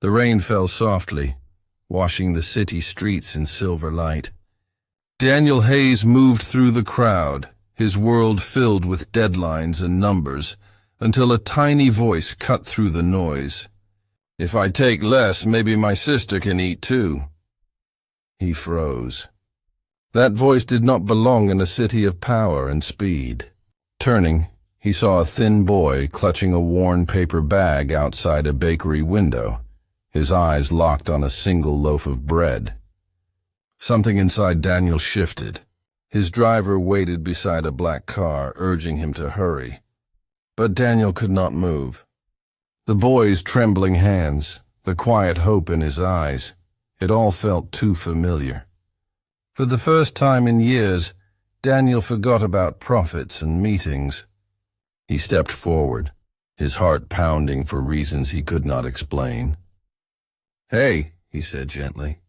The rain fell softly, washing the city streets in silver light. Daniel Hayes moved through the crowd, his world filled with deadlines and numbers, until a tiny voice cut through the noise. "If I take less, maybe my sister can eat too." He froze. That voice did not belong in a city of power and speed. Turning, he saw a thin boy clutching a worn paper bag outside a bakery window, his eyes locked on a single loaf of bread. Something inside Daniel shifted. His driver waited beside a black car, urging him to hurry. But Daniel could not move. The boy's trembling hands, the quiet hope in his eyes, it all felt too familiar. For the first time in years, Daniel forgot about profits and meetings. He stepped forward, his heart pounding for reasons he could not explain. "Hey," he said gently.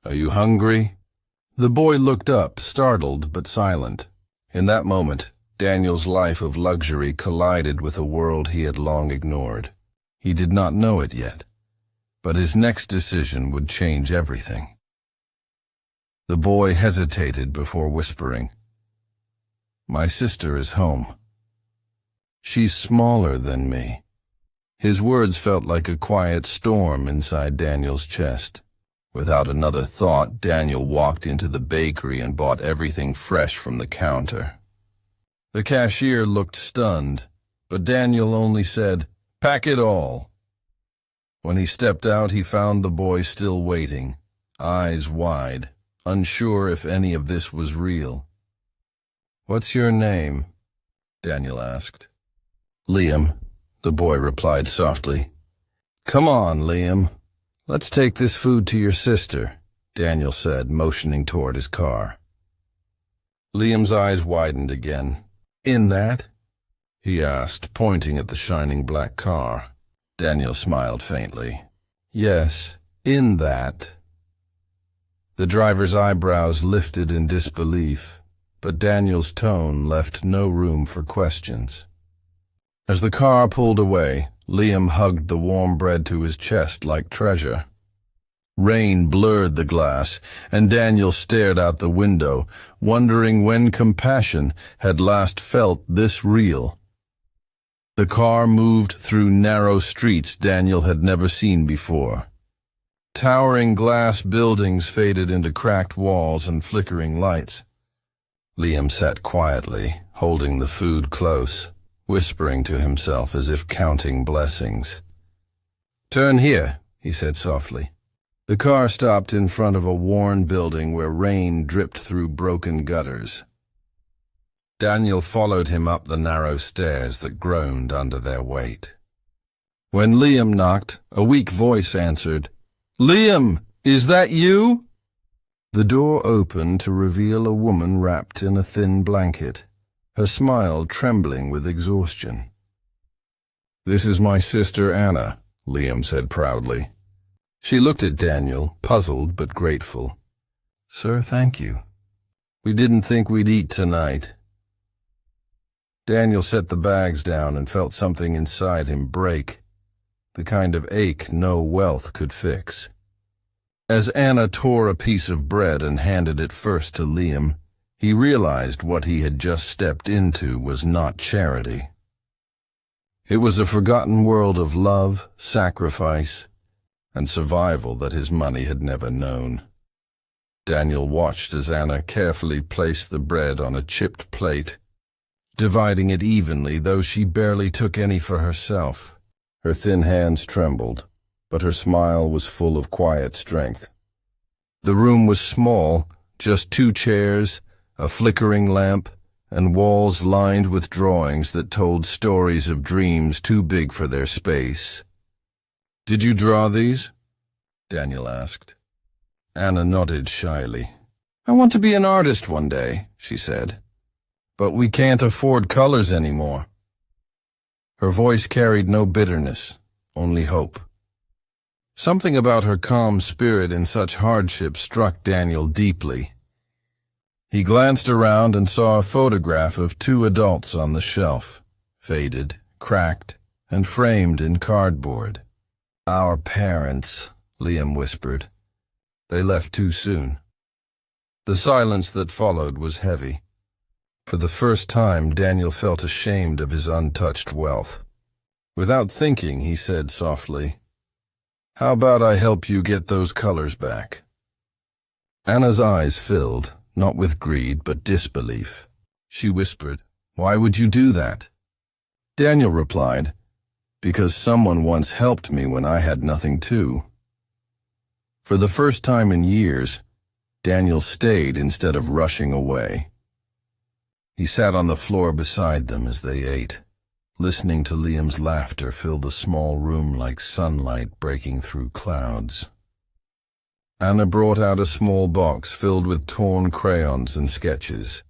"Are you hungry?" The boy looked up, startled but silent. In that moment, Daniel's life of luxury collided with a world he had long ignored. He did not know it yet, but his next decision would change everything. The boy hesitated before whispering, "My sister is home. She's smaller than me." His words felt like a quiet storm inside Daniel's chest. Without another thought, Daniel walked into the bakery and bought everything fresh from the counter. The cashier looked stunned, but Daniel only said, "Pack it all." When he stepped out, he found the boy still waiting, eyes wide, unsure if any of this was real. "What's your name?" Daniel asked. "Liam," the boy replied softly. "Come on, Liam. Let's take this food to your sister," Daniel said, motioning toward his car. Liam's eyes widened again. "In that?" he asked, pointing at the shining black car. Daniel smiled faintly. "Yes, in that." The driver's eyebrows lifted in disbelief, but Daniel's tone left no room for questions. As the car pulled away, Liam hugged the warm bread to his chest like treasure. Rain blurred the glass, and Daniel stared out the window, wondering when compassion had last felt this real. The car moved through narrow streets Daniel had never seen before. Towering glass buildings faded into cracked walls and flickering lights. Liam sat quietly, holding the food close, whispering to himself as if counting blessings. "Turn here," he said softly. The car stopped in front of a worn building where rain dripped through broken gutters. Daniel followed him up the narrow stairs that groaned under their weight. When Liam knocked, a weak voice answered, "Liam, is that you?" The door opened to reveal a woman wrapped in a thin blanket, her smile trembling with exhaustion. "This is my sister Anna," Liam said proudly. She looked at Daniel, puzzled but grateful. "Sir, thank you. We didn't think we'd eat tonight." Daniel set the bags down and felt something inside him break, the kind of ache no wealth could fix. As Anna tore a piece of bread and handed it first to Liam, he realized what he had just stepped into was not charity. It was a forgotten world of love, sacrifice, and survival that his money had never known. Daniel watched as Anna carefully placed the bread on a chipped plate, dividing it evenly, though she barely took any for herself. Her thin hands trembled, but her smile was full of quiet strength. The room was small, just 2 chairs, a flickering lamp, and walls lined with drawings that told stories of dreams too big for their space. "Did you draw these?" Daniel asked. Anna nodded shyly. "I want to be an artist one day," she said. "But we can't afford colors anymore." Her voice carried no bitterness, only hope. Something about her calm spirit in such hardship struck Daniel deeply. He glanced around and saw a photograph of 2 adults on the shelf, faded, cracked, and framed in cardboard. Our parents, Liam whispered. They left too soon. The silence that followed was heavy. For the first time, Daniel felt ashamed of his untouched wealth. Without thinking, he said softly, "How about I help you get those colors back?" Anna's eyes filled, not with greed, but disbelief. She whispered, "Why would you do that?" Daniel replied, "Because someone once helped me when I had nothing too." For the first time in years, Daniel stayed instead of rushing away. He sat on the floor beside them as they ate, listening to Liam's laughter fill the small room like sunlight breaking through clouds. Anna brought out a small box filled with torn crayons and sketches.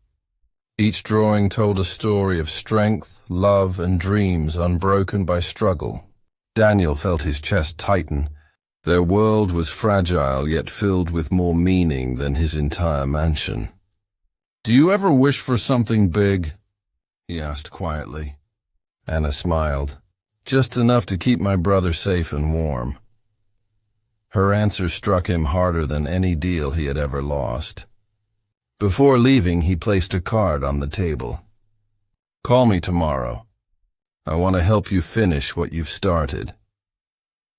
Each drawing told a story of strength, love, and dreams unbroken by struggle. Daniel felt his chest tighten. Their world was fragile yet filled with more meaning than his entire mansion. "Do you ever wish for something big?" he asked quietly. Anna smiled. "Just enough to keep my brother safe and warm." Her answer struck him harder than any deal he had ever lost. Before leaving, he placed a card on the table. "Call me tomorrow. I want to help you finish what you've started."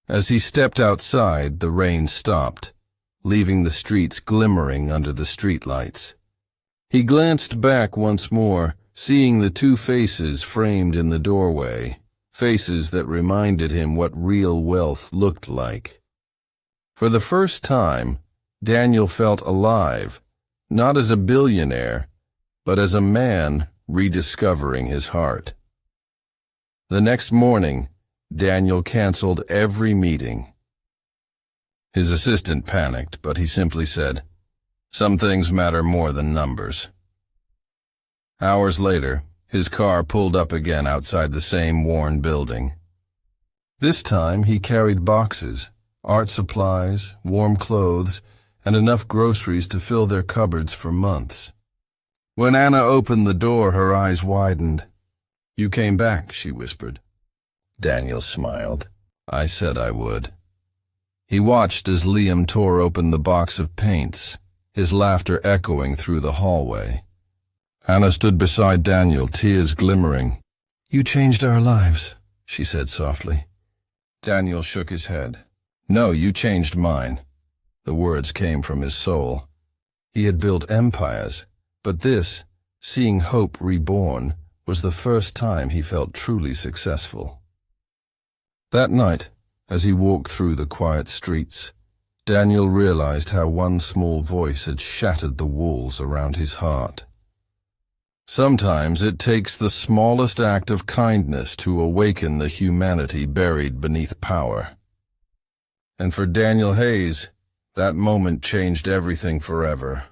As he stepped outside, the rain stopped, leaving the streets glimmering under the streetlights. He glanced back once more, seeing the two faces framed in the doorway, faces that reminded him what real wealth looked like. For the first time, Daniel felt alive, not as a billionaire, but as a man rediscovering his heart. The next morning, Daniel canceled every meeting. His assistant panicked, but he simply said, "Some things matter more than numbers." Hours later, his car pulled up again outside the same worn building. This time he carried boxes, art supplies, warm clothes, and enough groceries to fill their cupboards for months. When Anna opened the door, her eyes widened. "You came back," she whispered. Daniel smiled. "I said I would." He watched as Liam tore open the box of paints, his laughter echoing through the hallway. Anna stood beside Daniel, tears glimmering. "You changed our lives," she said softly. Daniel shook his head. "No, you changed mine." The words came from his soul. He had built empires, but this, seeing hope reborn, was the first time he felt truly successful. That night, as he walked through the quiet streets, Daniel realized how one small voice had shattered the walls around his heart. Sometimes it takes the smallest act of kindness to awaken the humanity buried beneath power. And for Daniel Hayes, that moment changed everything forever.